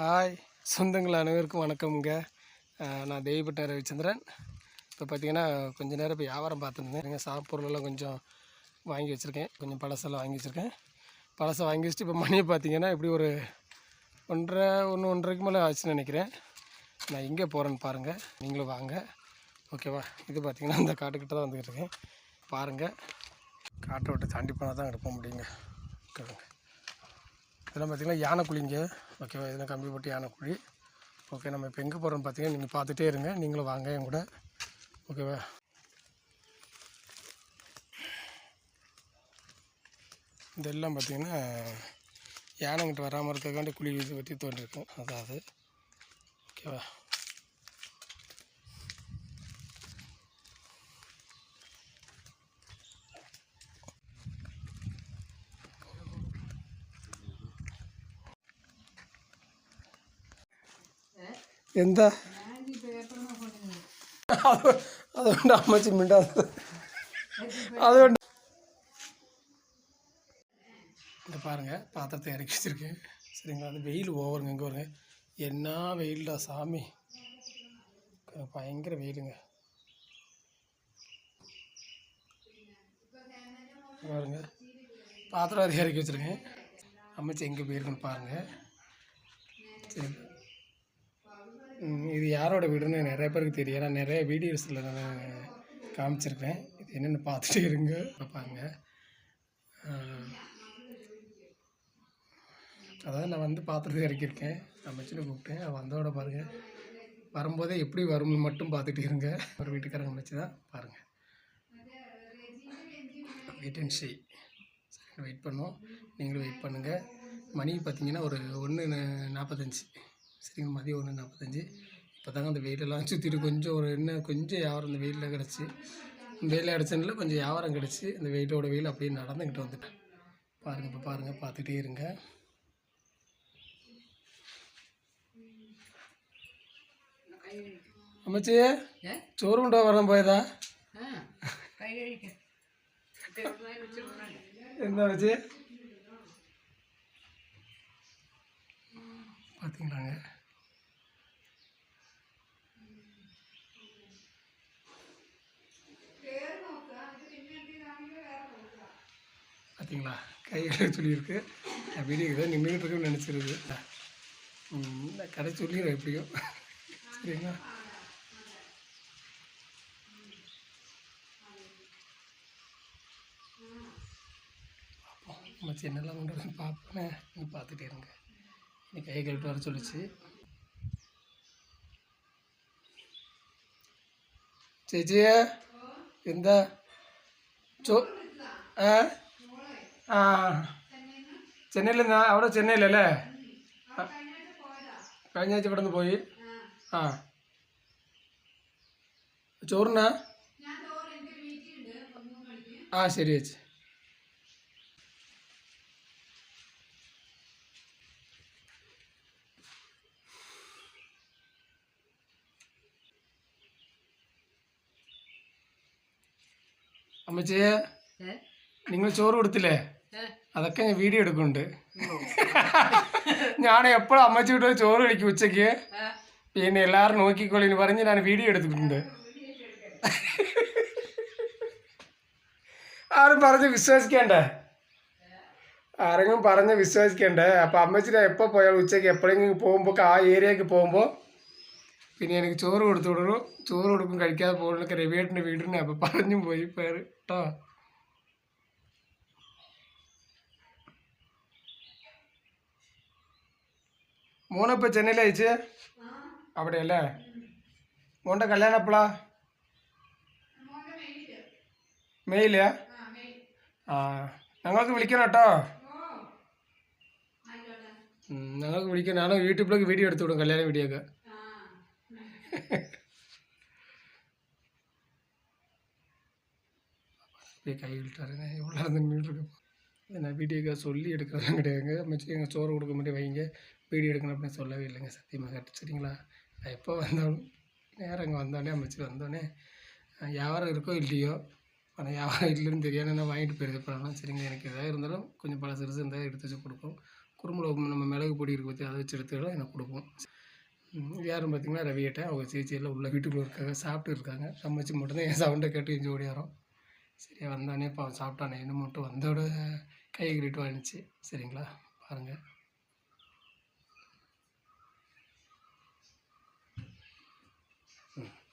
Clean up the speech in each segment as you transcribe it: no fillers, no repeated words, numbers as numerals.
Hi சொந்தங்கள் அனைவருக்கும் வணக்கம்ங்க. நான் தெய்வப்பட்ட ரவிச்சந்திரன். இப்போ பார்த்தீங்கன்னா கொஞ்சம் நேரம் இப்போ வியாபாரம் பார்த்துருந்தேன். சாப்பிட்றதெல்லாம் கொஞ்சம் வாங்கி வச்சுருக்கேன். கொஞ்சம் பழசெல்லாம் வாங்கி வச்சுருக்கேன். பழசை வாங்கி வச்சுட்டு இப்போ மணியை பார்த்தீங்கன்னா இப்படி ஒரு 1:30 மேலே ஆச்சுன்னு நினைக்கிறேன். நான் எங்கே போகிறேன்னு பாருங்கள், நீங்களும் வாங்க, ஓகேவா? இது பார்த்திங்கன்னா அந்த காட்டுக்கிட்ட தான் வந்துக்கிட்டு இருக்கேன். பாருங்கள், காட்டை விட்டு தாண்டி போனால் தான் எடுப்ப முடியுங்க. ஓகேங்க, இதெல்லாம் பார்த்திங்கன்னா யானைக்குழிங்க, ஓகேவா? இதெல்லாம் கம்பி போட்டு யானைக்குழி. ஓகே, நம்ம இப்போ எங்கே போகிறோன்னு பார்த்தீங்கன்னா நீங்கள் பார்த்துட்டே இருங்க, நீங்களும் வாங்க என் கூட, ஓகேவா? இதெல்லாம் பார்த்திங்கன்னா யானைங்கிட்ட வராமல் இருக்கிறக்காண்டி குழி இது வெட்டி தோண்டிருக்கோம், அதாவது ஓகேவா? எந்த அது ஒன்று அமைச்சு மிண்டாது, அது ஒன்று. இந்த பாருங்கள், பாத்திரத்தை இறக்கி வச்சுருக்கேன், சரிங்களா? அது வெயில் ஓவருங்க, இங்கே வருங்க, என்ன வெயில்டா சாமி, பயங்கர வெயிலுங்க. பாருங்க, பாத்திரம் அதை இறக்கி வச்சுருக்கேன், அமைச்சு எங்கே போயிருக்குன்னு பாருங்கள். சரி, இது யாரோட வீடுன்னு நிறைய பேருக்கு தெரியும், ஏன்னா நிறைய வீடியோஸில் நான் காமிச்சிருக்கேன். இது என்னென்னு பார்த்துட்டே இருங்க. இப்போ பாருங்கள், அதாவது நான் வந்து பாத்திரத்தை இறக்கியிருக்கேன், அமைச்சுன்னு கூப்பிட்டேன். வந்தோட பாருங்கள், வரும்போதே எப்படி வரும்னு மட்டும் பார்த்துட்டு இருங்க. ஒரு வீட்டுக்காரங்க அமைச்சு தான் பாருங்கள். வெயிட் அண்ட் ஷீ, சரி, வெயிட் பண்ணுவோம், நீங்களும் வெயிட் பண்ணுங்கள். மணி பார்த்திங்கன்னா ஒரு 1:45, சரிங்க, மதியம் 1:45. இப்போ தாங்க அந்த வெயிலெல்லாம் சுற்றிட்டு கொஞ்சம் ஒரு கொஞ்சம் வியாபாரம் இந்த வெயிலில் கிடச்சி, வெயிலில் கிடச்சதுனால கொஞ்சம் வியாபாரம் கிடச்சி, அந்த வெயிலோட வெயில் அப்படியே நடந்துக்கிட்டு வந்துட்டேன். பாருங்கள், இப்போ பாருங்கள், பார்த்துக்கிட்டே இருங்க. அமைச்சி சோறு உண்டா வர போயதா என்ன வச்சு பார்த்தீங்களாங்க? பார்த்தீங்களா, கையில் சொல்லியிருக்கு. நான் வீடியோ தான் நின்றுக்கிட்டு இருக்குன்னு நினச்சிருக்கு. நான் கடை சொல்லிடுறேன் எப்படியும், சரிங்களா? மச்சி என்னெல்லாம் பண்ணுறதுன்னு பார்ப்பேன், நீங்கள் பார்த்துட்டே இருங்க. இன்னைக்கு கை கழுவிட்டு வர சொல்லிச்சு. சேச்சி எந்த ചെന്നൈയിൽ അവിടെ ചെന്നൈയിലല്ലേ? കഴിഞ്ഞ ആഴ്ച ഇവിടെ നിന്ന് പോയി. ചോറിനാ? ശരി ചേച്ചി. അമ്മച്ചിയെ, നിങ്ങൾ ചോറ് കൊടുത്തില്ലേ? അതൊക്കെ ഞാൻ വീഡിയോ എടുക്കുന്നുണ്ട്. ഞാൻ എപ്പോഴും അമ്മച്ചി വിട്ട് ചോറ് കഴിക്കും ഉച്ചയ്ക്ക്, പിന്നെ എല്ലാവരും നോക്കിക്കോളിന്ന് പറഞ്ഞ് ഞാൻ വീഡിയോ എടുത്തിട്ടുണ്ട്. ആരും പറഞ്ഞ് വിശ്വസിക്കണ്ടേ, ആരെങ്കിലും പറഞ്ഞ് വിശ്വസിക്കണ്ടേ? അപ്പം അമ്മച്ചി എപ്പോൾ പോയാലും ഉച്ചയ്ക്ക് എപ്പോഴെങ്കിലും പോകുമ്പോൾ ആ ഏരിയക്ക് പോകുമ്പോൾ പിന്നെ എനിക്ക് ചോറ് കൊടുത്തു വിടണം. ചോറ് കൊടുക്കും, കഴിക്കാതെ പോകുന്നൊക്കെ രവിയേട്ടൻ്റെ വീടിനെ അപ്പം പറഞ്ഞു പോയി പേര് കേട്ടോ. മോനിപ്പോൾ ചെന്നൈയിൽ അയച്ച് അവിടെയല്ലേ? മോൻ്റെ കല്യാണം എപ്പോഴാ? മെയിലാ? ഞങ്ങൾക്ക് വിളിക്കണം കേട്ടോ, ഞങ്ങൾക്ക് വിളിക്കണം. ഞാൻ യൂട്യൂബിലേക്ക് വീഡിയോ എടുത്തു വിടും, കല്യാണ വീഡിയോ ഒക്കെ. கை விட்டாருங்க, எவ்வளோ நின்றுட்டுருக்கு. நான் வீடியோக்காக சொல்லி எடுக்கிறதுலாம் கிடையாதுங்க. அமைச்சு எங்கள் சோறு கொடுக்க முடியும் வைங்க, வீடியோ எடுக்கணும் அப்படின்னு சொல்லவே இல்லைங்க, சத்தியமாக கேட்டு, சரிங்களா? நான் எப்போ வந்தாலும் நேரம் இங்கே வந்தோடனே அமைச்சு வந்தோடனே வியாபாரம் இருக்கோ இல்லையோ, ஆனால் வியாபாரம் இல்லைன்னு தெரியாது, நான் வாங்கிட்டு போயிருக்க போகலாம், சரிங்க? எனக்கு எதாவது இருந்தாலும் கொஞ்சம் பல சிறுசு இருந்தால் எடுத்து வச்சு கொடுப்போம், குறுமிளகு நம்ம மிளகு பொடி இருக்குது பற்றி அதை வச்சு எடுத்துக்கலாம் எனக்கு கொடுப்போம். யாரும் பார்த்திங்கன்னா ரவியேட்டை அவங்க சேச்சியெல்லாம் உள்ள வீட்டுக்குள்ளே இருக்காங்க, சாப்பிட்டு இருக்காங்க. சமைச்சு மட்டும்தான் என் சவுண்டை கேட்டு எஞ்சி ஓடியாரோம். சரியா வந்தானே இப்போ அவன் சாப்பிட்டானே என்ன மட்டும் வந்தோட கை கிரிட்டு வாங்கிச்சு. சரிங்களா பாருங்கள்.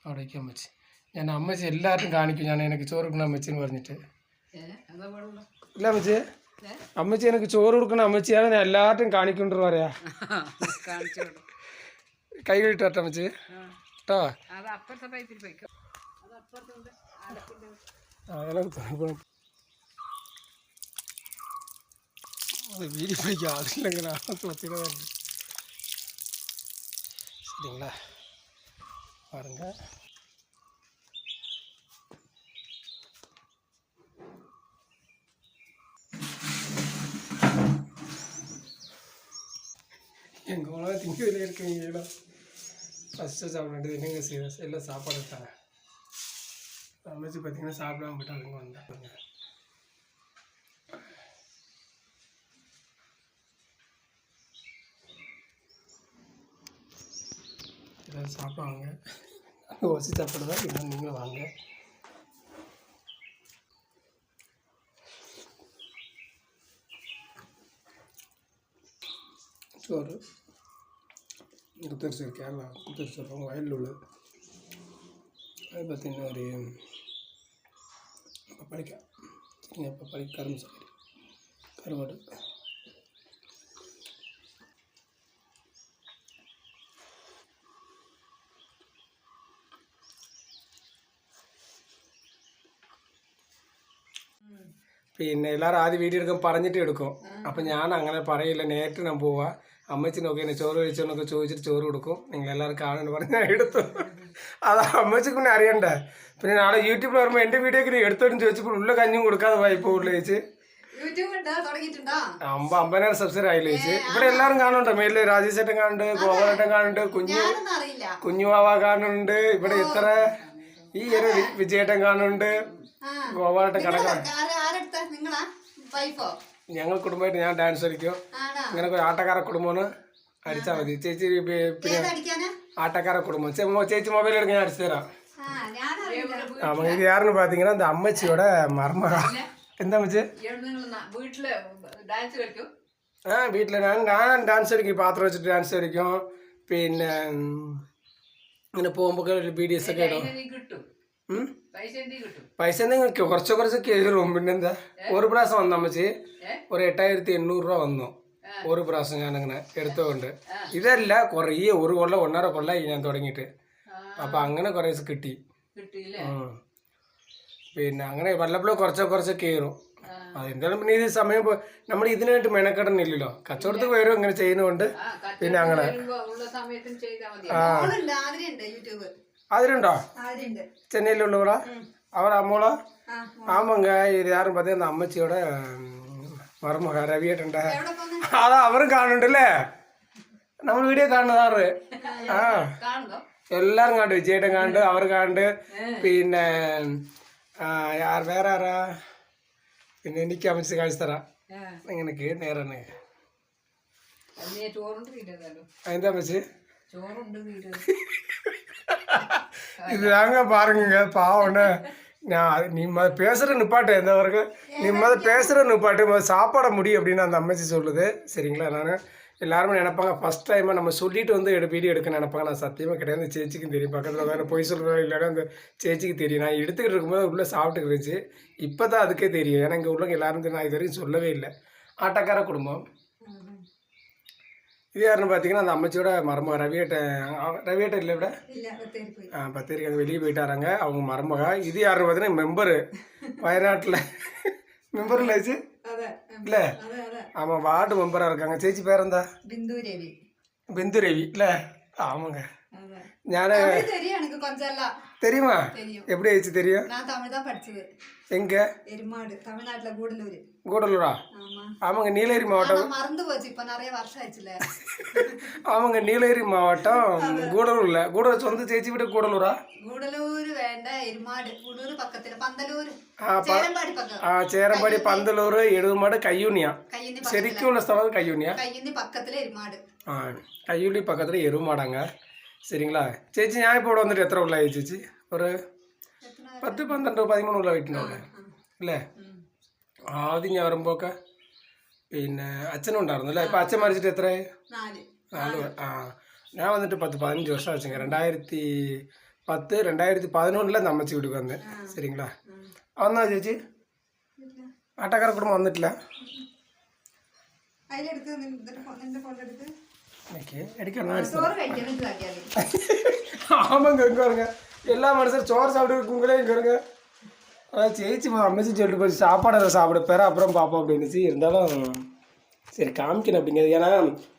അവിടേക്ക് അമ്മച്ചി ഞാൻ അമ്മച്ചി എല്ലാവരും കാണിക്കും ഞാൻ എനിക്ക് ചോറ് കൊടുക്കണം അമ്മച്ചിന്ന് പറഞ്ഞിട്ട്. ഇല്ല അമ്മച്ചി അമ്മച്ചി എനിക്ക് ചോറ് കൊടുക്കണം അമ്മച്ചിയാണ് ഞാൻ എല്ലാവരും കാണിക്കൊണ്ട് പറയാ. കൈ കഴുകിട്ടോ അമ്മച്ചി കേട്ടോ. അത് വീടി പിടിക്കുക അതില്ലെങ്കിൽ சரிங்களா பாருங்க. எங்கள் உலகம் திங்கதில் இருக்கீங்களா ஃபஸ்ட்டு சாப்பிட வேண்டியது என்னங்க சீரியஸ் எல்லாம் சாப்பாடு எடுத்தாங்க. அமைச்சு பார்த்தீங்கன்னா சாப்பிடாம போய்ட்டு அதுங்க வந்தாங்க. எல்லோரும் சாப்பிடுவாங்க. ஒசி சாப்பாடு தான் இன்னும் நீங்களும் வாங்க. சோறு குத்தரிசோறு கேரளா குத்தரிசோறு வயலில் உள்ளது. அது பார்த்திங்கன்னா ஒரு பப்பளிக்காய் சரிங்க, பப்பளி கரும்பு சாப்பாடு கருவாடு. പിന്നെ എല്ലാവരും ആദ്യം വീഡിയോ എടുക്കാൻ പറഞ്ഞിട്ട് എടുക്കും. അപ്പം ഞാൻ അങ്ങനെ പറയില്ല, നേരിട്ട് ഞാൻ പോവാം. അമ്മച്ചി നോക്കി എന്നെ ചോറ് കഴിച്ചോന്നൊക്കെ ചോദിച്ചിട്ട് ചോറ് കൊടുക്കും. നിങ്ങളെല്ലാവരും കാണുന്നു പറഞ്ഞ് ഞാൻ എടുത്തു. അത് അമ്മച്ചിക്ക് പിന്നെ അറിയണ്ടേ. പിന്നെ നാളെ യൂട്യൂബിൽ വരുമ്പോൾ എൻ്റെ വീഡിയോക്ക് നീ എടുത്തോട്ടും ചോദിച്ചപ്പോൾ ഉള്ള കഞ്ഞും കൊടുക്കാതെ പോയിപ്പോൾ ഉള്ള ചോദിച്ച് 50,000 സബ്സ്ക്രൈബ് ആയില്ല ചോദിച്ച്. ഇവിടെ എല്ലാവരും കാണുന്നുണ്ട്. മേലിൽ രാജേഷ് ഏട്ടൻ കാണുന്നുണ്ട്, ഗോപാലേട്ടൻ കാണുന്നുണ്ട്, കുഞ്ഞുവാവ കാണുന്നുണ്ട്. ഇവിടെ ഇത്ര ഈ ഒരു വിജയേട്ടൻ കാണുന്നുണ്ട്, ഗോപാലേട്ടൻ കണക്കാണ്. ഞങ്ങൾ കുടുംബമായിട്ട് ഞാൻ ഡാൻസ് കളിക്കും. ഇങ്ങനെ ഒരു ആട്ടക്കാര കുടുംബമാണ്. അടിച്ചാൽ മതി ചേച്ചി. പിന്നെ ആട്ടക്കാര കുടുംബം ചേച്ചി മൊബൈൽ എടുക്കാൻ ഞാൻ അടിച്ചു തരാം. ഇത് யாருன்னு பார்த்தீங்கன்னா இந்த அம்மச்சியோட மருமக. എന്താ അമ്മച്ചി? വീട്ടിൽ ഞാൻ ഡാൻസ് കളിക്കും. പാത്രം വെച്ചിട്ട് ഡാൻസ് കളിക്കും. പിന്നെ ഇങ്ങനെ പോകുമ്പോൾ BDS ഒക്കെ ഇടും. പൈസ എന്തെങ്കിലും കുറച്ച് കയറും. പിന്നെന്താ ഒരു പ്രാവശ്യം വന്നു അമ്മച്ചി ഒരു 8,800 രൂപ വന്നു ഒരു പ്രാവശ്യം ഞാനങ്ങനെ എടുത്തുകൊണ്ട്. ഇതല്ല കുറേ ഒരു കൊല്ലം 1.5 കൊല്ലമായി ഞാൻ തുടങ്ങിയിട്ട്. അപ്പം അങ്ങനെ കുറേ കിട്ടി. പിന്നെ അങ്ങനെ വല്ലപ്പോഴും കുറച്ച് കയറും. അതെന്തായാലും പിന്നെ ഇത് സമയം നമ്മൾ ഇതിനായിട്ട് മെനക്കെടണില്ലല്ലോ. കച്ചവടത്തിൽ വരും ഇങ്ങനെ ചെയ്യുന്നതുകൊണ്ട്. പിന്നെ അങ്ങനെ അതിലുണ്ടോ ചെന്നൈയിലുള്ളവളാ അവർ അമ്മോളോ? ஆமாங்க. இது யாரும் பார்த்தீங்கன்னா அம்மச்சியோட மருமக ரவியேட்டன்டா. அதான் அவரும் കാണുന്നുണ്ടല്ലേ. നമ്മൾ വീഡിയോ കാണുന്നതാറ്. ആ എല്ലാവരും കാണും. വിജയേട്ടൻ കാണുന്നുണ്ട്, അവർ കാണുന്നുണ്ട്. പിന്നെ വേറെ ആരാ? പിന്നെ എനിക്ക് അമ്മച്ചി കാണിച്ചു തരാം. എനിക്ക് നേരാണ്. എന്താ അമ്മച്ചി இதுதாங்க பாருங்க பாவம்னு. நான் நீ பேசுகிற நிப்பாட்டு எந்தவருக்கு நீ பேசுகிற நிப்பாட்டு சாப்பாட முடியும் அப்படின்னு அந்த அம்மச்சி சொல்லுது. சரிங்களா. நான் எல்லாருமே நினைப்பாங்க ஃபஸ்ட் டைமாக நம்ம சொல்லிட்டு வந்து வீடியோ எடுக்க நினைப்பாங்க. நான் சத்தியமாக கிடையாது. அந்த சேச்சிக்கும் தெரியும். பக்கத்தில் வேறு பொய் சொல்கிறோம் இல்லைன்னா அந்த சேச்சிக்கு தெரியும். நான் எடுத்துக்கிட்டு இருக்கும்போது உள்ளே சாப்பிட்டுக்கு இருந்துச்சு. இப்போ தான் அதுக்கே தெரியும். ஏன்னா இங்கே உள்ளவங்க எல்லாரும் நான் இது வரைக்கும் சொல்லவே இல்லை. ஆட்டக்கார குடும்பம். இது யாருன்னு பார்த்தீங்கன்னா அந்த அம்மச்சியோட மருமக ரவியேட்டை இல்லை விட பத்திரிக்கை அங்கே வெளியே போயிட்டாராங்க அவங்க மருமக. இது யாருன்னு பார்த்தீங்கன்னா மெம்பரு வயநாட்டில் மெம்பர் இல்லை ஆச்சு இல்லை. ஆமாம் வார்டு மெம்பராக இருக்காங்க. சேச்சி பேர் എന്താ? பிந்து ரவி இல்லை? ஆமாங்க. ഞാൻ தெரியுமா? எப்படி ஆயிடுச்சு தெரியும்? எங்க? கூடலூரா? ஆமாங்க. நீலகிரி மாவட்டம். ஆமாங்க. நீலகிரி மாவட்டம் கூடலூர்ல. கூடலூர் சொந்த சேச்சி வீட்டு கூடலூரா? ചേരമ്പാടി പന്തലൂർ എഴുതുമാട് കയ്യൂനിയ ശരിക്കുള്ള സ്ഥലം കയ്യൂനിയ കയ്യൂലി പക്കത്തിൽ എരുമാടാங்க சரிங்களா ചേച്ചി ഞാൻ ഇപ്പോൾ ഇവിടെ വന്നിട്ട് എത്ര ഉള്ളായി ചേച്ചി ഒരു 10 12 13 ഉള്ള വീട്ടിനുള്ളേ അല്ലേ ആദ്യം ഞാൻ വരുമ്പോഴൊക്കെ പിന്നെ അച്ഛനും ഉണ്ടായിരുന്നു അല്ലേ ഇപ്പം അച്ഛൻ മരിച്ചിട്ട് എത്രയായി 4 ഞാൻ വന്നിട്ട് 10-15 വർഷം ആச்சுங்க 2010-2011 அந்த അമ്മച്ചി വീട്ടിൽ വന്നത് சரிங்களா വന്നാ ചേച്ചി ആട്ടക്കാര കുടുംബം വന്നിട്ടില്ല ஆமாங்க இங்கே வருங்க எல்லா மனுஷரும் சோறு சாப்பிட்டு உங்களே இங்கே வருங்க அதான் சேச்சி அம்மச்சி சொல்லிட்டு போய் சாப்பாடு சாப்பிட பேர அப்புறம் பார்ப்போம் அப்படின்னுச்சு இருந்தாலும் சரி காமிக்கணும் அப்படிங்கிறது ஏன்னா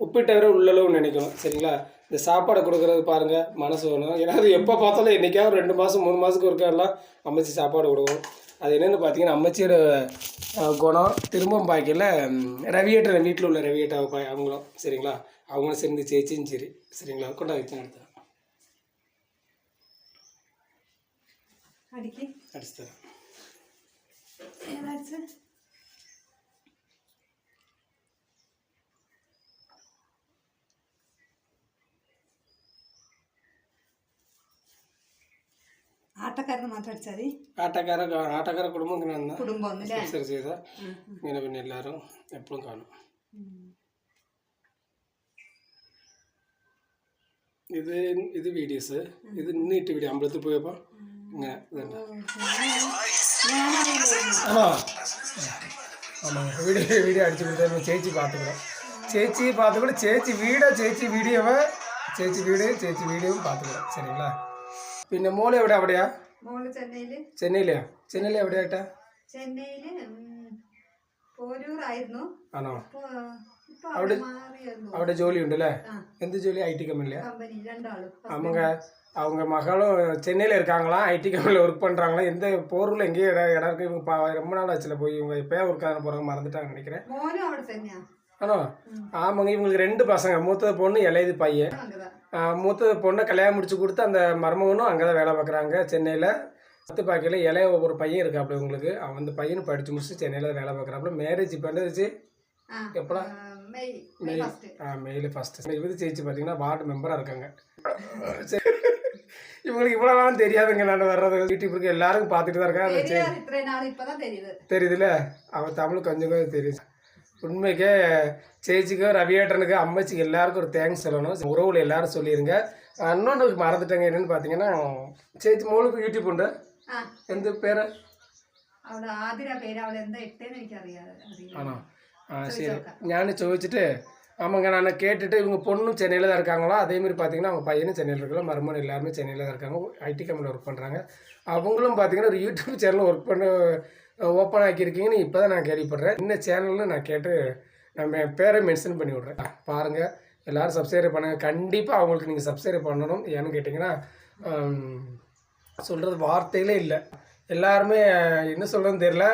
உப்பிட்டவரை உள்ளளவு நினைக்கணும் சரிங்களா இந்த சாப்பாடை கொடுக்குறது பாருங்கள் மனசு வேணும் ஏன்னா அது எப்போ பார்த்தாலும் என்றைக்காவது 2 மாதம் 3 மாதத்துக்கு ஒருக்கெல்லாம் அம்மச்சி சாப்பாடு கொடுக்கும் அது என்னென்னு பார்த்தீங்கன்னா அம்மச்சியோட குணம் திரும்பவும் பார்க்கல ரவியேட்டர் வீட்டில் உள்ள ரவியேட்டா அவங்களும் சரிங்களா அவங்களும் சேர்ந்து சேச்சியும் சரி சரிங்களா கொண்டா வச்சு எடுத்தேன் அடிச்சு தரேன் ആട്ടക്കാരെന്ന് മാത്രം അടിച്ചാൽ മതി ആട്ടക്കാര കുടുംബം ഇങ്ങനെ സ്പോൺസർ ചെയ്ത ഇങ്ങനെ പിന്നെ എല്ലാവരും എപ്പോഴും കാണും ഇത് വീഡിയോസ് ഇത് ഇന്നിട്ട് വീഡിയോ അമ്പലത്തിൽ പോയപ്പോൾ ഇങ്ങനെ ആണോ വീഡിയോ അടിച്ചു കൊടുത്ത ചേച്ചി பார்த்துக்கூட ചേച്ചി വീഡിയോவை ചേച്ചി വീഡിയോவும் பார்த்துக்கூட சரிங்களா പിന്നെ മോള് എവിടെയാ ചെന്നൈയിലെയാ എവിടെയായിട്ടാ ആണോ അവിടെ ജോലി ഉണ്ട് അല്ലേ എന്ത് ജോലി IT கம்பெனிலையா அவங்க மகளும் சென்னையில் இருக்காங்களாம் IT கம்பெனியில் ஒர்க் பண்ணுறாங்களா எந்த போரூரில் எங்கேயும் இடம் இருக்குது இவங்க ரொம்ப நாள் ஆச்சுல போய் இவங்க எப்போயா ஒர்க்காக போகிறாங்க மறந்துட்டாங்கன்னு நினைக்கிறேன் ஆனோ ஆமாங்க இவங்களுக்கு 2 பசங்க மூத்தது பொண்ணு இளையது பையன் மூத்தது பொண்ணை கல்யாணம் முடிச்சு கொடுத்து அந்த மருமகனும் அங்கே தான் வேலை பார்க்குறாங்க சென்னையில் 10 பாக்கையில் இளைய ஒரு பையன் இருக்காப்புல உங்களுக்கு அவன் அந்த பையனும் படித்து முடிச்சு சென்னையில் வேலை பார்க்குறாப்புல மேரேஜ் இப்போ என்னச்சு எப்படா மெயில் ஃபஸ்ட்டு இது சேச்சி பார்த்தீங்கன்னா வார்டு மெம்பராக இருக்காங்க இவங்களுக்கு இவ்வளோலாம் தெரியாதுங்க நான் வர்றது யூடியூப்ருக்கு எல்லாருக்கும் பார்த்துட்டு தான் இருக்காங்க தெரியுதுல்ல அவன் தமிழ் கொஞ்சம் தெரியுது உண்மைக்கே சேச்சிக்கும் ரவியேட்டனுக்கு அம்மச்சிக்கு எல்லாருக்கும் ஒரு தேங்க்ஸ் சொல்லணும் உறவுல எல்லாரும் சொல்லிடுங்க இன்னொன்று மறந்துட்டேங்க என்னென்னு பார்த்தீங்கன்னா சேச்சி മോൾക്ക് യൂട്യൂബ് ഉണ്ട് എന്ത് പേര് ആണോ சரி நான் ചോദിച്ചിട്ട് ஆமாங்க நான் கேட்டுட்டு இவங்க பொண்ணும் சென்னையில் தான் இருக்காங்களா அதேமாதிரி பார்த்தீங்கன்னா அவங்க பையனும் சென்னையில் இருக்கலாம் மருமகன் எல்லாருமே சென்னையில் தான் இருக்காங்க IT கம்பெனியில் ஒர்க் பண்ணுறாங்க அவங்களும் பார்த்தீங்கன்னா ஒரு யூடியூப் சேனல் ஒர்க் பண்ண ஓப்பன் ஆக்கியிருக்கீங்கன்னு இப்போ தான் நான் கேள்விப்படுறேன் இந்த சேனல்னு நான் கேட்டு நம்ம பேரை மென்ஷன் பண்ணி விட்றேன் பாருங்கள் எல்லோரும் சப்ஸ்கிரைப் பண்ணுங்கள் கண்டிப்பாக அவங்களுக்கு நீங்கள் சப்ஸ்கிரைப் பண்ணணும் ஏன்னு கேட்டிங்கன்னா சொல்கிறது வார்த்தைகளே இல்லை எல்லாருமே என்ன சொல்கிறதுன்னு தெரியல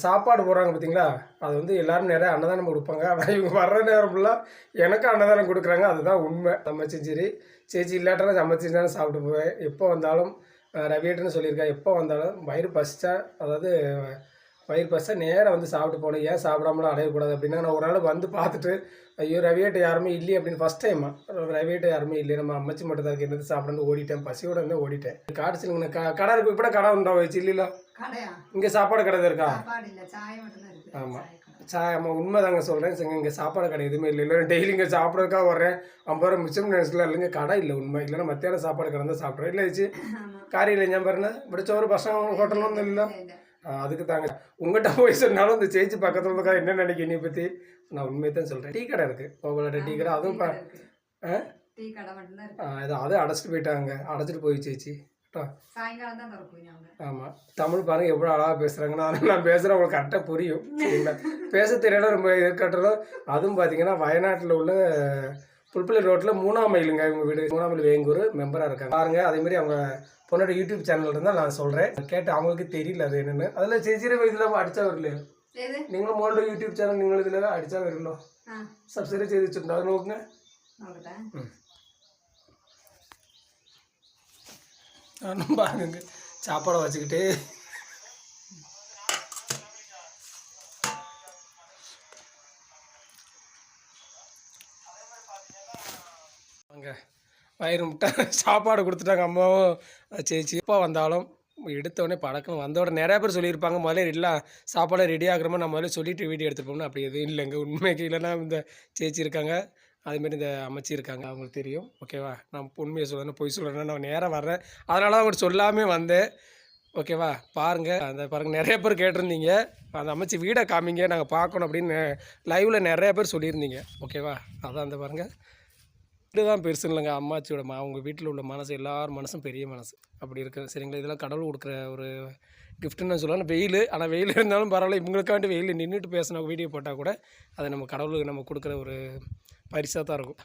சாப்பாடு போடுறாங்க பார்த்தீங்களா அது வந்து எல்லோரும் நிறைய அன்னதானம் கொடுப்பாங்க ஆனால் இவங்க வர்ற நேரம் ஃபுல்லாக எனக்கு அன்னதானம் கொடுக்குறாங்க அதுதான் உண்மை சமைச்சும் சரி சேச்சி இல்லாட்டாலும் சமைச்சு தானே சாப்பிட்டு போவேன் எப்போ வந்தாலும் ரவியேட்டர்னு சொல்லியிருக்கேன் எப்போ வந்தாலும் வயிறு பசிச்சா அதாவது வயிறு பசிச்சா நேராக வந்து சாப்பிட்டு போகணும் ஏன் சாப்பிடாமலாம் அடையக்கூடாது அப்படின்னா நான் ஒரு நாள் வந்து பார்த்துட்டு ஐயோ ரவியேட்டை யாருமே இல்லையே அப்படின்னு ஃபஸ்ட் டைமா ரவியேட்டை யாருமே இல்லையே நம்ம அம்மச்சி மட்டும் தான் என்னது சாப்பிடணும் ஓடிட்டேன் பசியோட இருந்தால் ஓடிட்டேன் காடு சொல்லுங்க கடை இருக்கு இப்போ கடை உண்டா வச்சு இல்லைல்ல இங்கே சாப்பாடு கடை இருக்கா ஆமாம் ஆமாம் உண்மை தாங்க சொல்கிறேன் சரிங்க இங்கே சாப்பாடு கடை எதுவுமே இல்லை டெய்லி இங்கே சாப்பிட்றதுக்காக வர்றேன் 50 ரூபா மிச்சம் நினைச்சிக்கலாம் இல்லைங்க கடை இல்லை உண்மை இல்லைன்னா மத்தியானம் சாப்பாடு கடை தான் சாப்பிட்றேன் இல்லை வச்சு காரியில் ഞാൻ പറഞ്ഞ பிடிச்ச ஒரு பசங்க ஹோட்டலொന്നും இல்லை அதுக்கு தாங்க உங்கள்கிட்ட போய் சொன்னாலும் இந்த சேச்சி பக்கத்தில் இருக்கா என்ன நினைக்க நீ பற்றி நான் உண்மையை தான் சொல்கிறேன் டீ கடை இருக்குது கோவலோட டீ கடை அதுவும் அதுவும் அடைச்சிட்டு போயிட்டாங்க அடைச்சிட்டு போய் சேச்சி ஆமாம் தமிழ் பாருங்க எவ்வளோ அழகாக பேசுகிறாங்கன்னா நான் பேசுகிறேன் உங்களுக்கு கரெக்டாக புரியும் சரிங்களா பேச தெரியல ரொம்ப இருக்கட்டும் அதுவும் பார்த்தீங்கன்னா வயநாட்டில் உள்ள புல்பள்ளி ரோட்டில் 3ஆம் மைலுங்க இவங்க வீடு 3ஆம் மைல் வேங்கூர் மெம்பராக இருக்காங்க பாருங்க அதேமாதிரி அவங்க பொண்ணோட யூடியூப் சேனல் இருந்தால் நான் சொல்கிறேன் கேட்டு அவங்களுக்கு தெரியல அது என்னென்னு அதில் சேச்சிர இதில் அடித்தா வரலையோ நீங்களும் മോളുടെ യൂട്യൂബ് ചാനൽ നിങ്ങൾ ഇതിൽ അടിച്ചാൽ വരുമല്ലോ സബ്സ്ക്രൈബ് ചെയ്ത് വെച്ചിട്ടുണ്ടോ അത് നോക്കുക பாருங்க சாப்பாடை வச்சுக்கிட்டு அங்கே வயிறு முட்டை சாப்பாடு கொடுத்துட்டாங்க அம்மாவும் சேச்சி. எப்போ வந்தாலும் எடுத்தோடனே பழக்கம் வந்தோட நிறையா பேர் சொல்லியிருப்பாங்க முதல்ல இல்லை சாப்பாடை ரெடி ஆகிறோமோ நம்ம முதல்ல சொல்லிவிட்டு வீடியோ எடுத்துகிட்டு போகணும். அப்படி எதுவும் இல்லைங்க. உண்மைக்கு இல்லைன்னா இந்த சேச்சி இருக்காங்க, அதுமாரி இந்த அமைச்சி இருக்காங்க, அவங்களுக்கு தெரியும். ஓகேவா, நான் உண்மையை சொல்லணும் பொய் சொல்லணும், நான் நேராக வர்றேன், அதனால தான் அவங்கள்ட்ட சொல்லாமே வந்தேன். ஓகேவா, பாருங்கள் அந்த பாருங்கள் நிறைய பேர் கேட்டிருந்தீங்க அந்த அமைச்சி வீடை காமிங்க நாங்கள் பார்க்கணும் அப்படின்னு லைவில் நிறைய பேர் சொல்லியிருந்தீங்க. ஓகேவா, அதான் அந்த பாருங்கள் வீடு தான் பெருசு இல்லைங்க. அம்மாச்சியோட அவங்க வீட்டில் உள்ள மனசு எல்லார் மனசும் பெரிய மனசு அப்படி இருக்குது. சரிங்களா, இதெல்லாம் கடவுள் கொடுக்குற ஒரு கிஃப்ட்டுன்னு சொல்லலாம். வெயில், ஆனால் வெயில் இருந்தாலும் பரவாயில்ல, இவங்களுக்காண்டி வெயில் நின்றுட்டு பேசின வீடியோ போட்டால் கூட அதை நம்ம கடவுளுக்கு நம்ம கொடுக்குற ஒரு பரிசாக தான் இருக்கும்.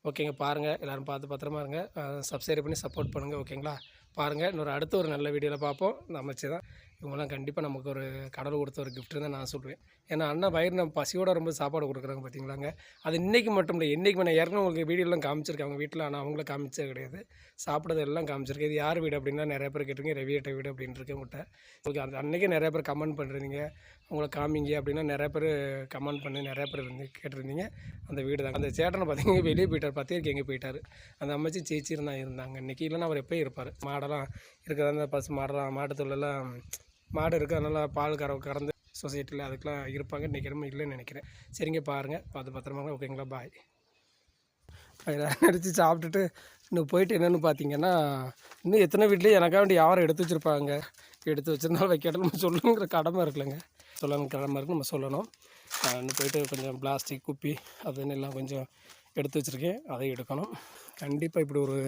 ஓகேங்க, பாருங்கள் எல்லோரும் பார்த்து பத்திரமா இருங்க, சப்ஸ்கிரைப் பண்ணி சப்போர்ட் பண்ணுங்கள். ஓகேங்களா, பாருங்கள் இன்னொரு அடுத்த ஒரு நல்ல வீடியோவில் பார்ப்போம். இந்த அமைச்சி தான் இவங்கெல்லாம் கண்டிப்பாக நமக்கு ஒரு கடவுள் கொடுத்த ஒரு கிஃப்ட்டு தான் நான் சொல்லுவேன். ஏன்னா அண்ணா வயிறு நம்ம பசியோடு ரொம்ப சாப்பாடு கொடுக்குறாங்க பார்த்தீங்களாங்க. அது இன்றைக்கி மட்டும் இல்லை, என்றைக்கு நான் ஏற்கனவே உங்களுக்கு வீடியோலாம் காமிச்சிருக்கேன் அவங்க வீட்டில். ஆனால் அவங்கள காமிச்சே கிடையாது, சாப்பிட்றது எல்லாம் காமிச்சிருக்கேன். இது யார் வீடு அப்படின்னா நிறைய பேர் கேட்டிருங்க, ரவியட்ட வீடு அப்படின்ட்டு இருக்கேன் உங்கள்கிட்ட. உங்களுக்கு அந்த அன்றைக்கே நிறைய பேர் கமெண்ட் பண்ணுறீங்க உங்களை காமிங்க அப்படின்னா நிறைய பேர் கமெண்ட் பண்ணி நிறைய பேர் கேட்டிருந்தீங்க. அந்த வீடு தான். அந்த சேட்டனை பார்த்தீங்கன்னா வெளியே போயிட்டார், 10 பேருக்கு எங்கே போயிட்டார். அந்த அமைச்சி சேச்சி இருந்தாங்க இன்றைக்கி, இல்லைன்னா அவர் எப்போயும் இருப்பார். மாடெல்லாம் இருக்கிற அந்த பசு மாடெல்லாம் மாட்டுத்தொழிலெல்லாம் மாடு இருக்குது, அதனால் பால் கறந்து சொசைட்டியில் அதுக்கெலாம் இருப்பாங்க. இன்றைக்கி ரொம்ப இல்லைன்னு நினைக்கிறேன். சரிங்க, பாருங்கள் பார்த்து பத்திரமா. ஓகேங்களா, பாய். அடித்து சாப்பிட்டுட்டு இன்னும் போயிட்டு என்னென்னு பார்த்தீங்கன்னா இன்னும் எத்தனை வீட்லேயும் எனக்காக வேண்டி யாரும் எடுத்து வச்சுருப்பாங்க. எடுத்து வச்சுருந்தாலும் வைக்கட்டும் நம்ம சொல்லணுங்கிற கடமை இருக்குல்லங்க, சொல்லணும் கடமை இருக்குது, நம்ம சொல்லணும். இன்னும் போயிட்டு கொஞ்சம் பிளாஸ்டிக் குப்பி அதுன்னு எல்லாம் கொஞ்சம் எடுத்து வச்சுருக்கேன், அதை எடுக்கணும். கண்டிப்பாக இப்படி ஒரு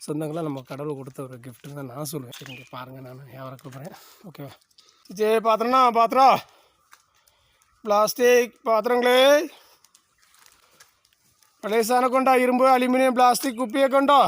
சொந்தங்களாக நம்ம கடவுள் கொடுத்த ஒரு கிஃப்ட்டுன்னு தான் நான் சொல்லுவேன். சரிங்க, பாருங்கள் நான் வியாபாரம் கொடுக்குறேன். ஓகேவா, பாத்திரம்னா பாத்திரம் பிளாஸ்டிக் பாத்திரங்களே பழைய சாணம் கொண்டா, இரும்பு அலுமினியம் பிளாஸ்டிக் குப்பியை கொண்டோ.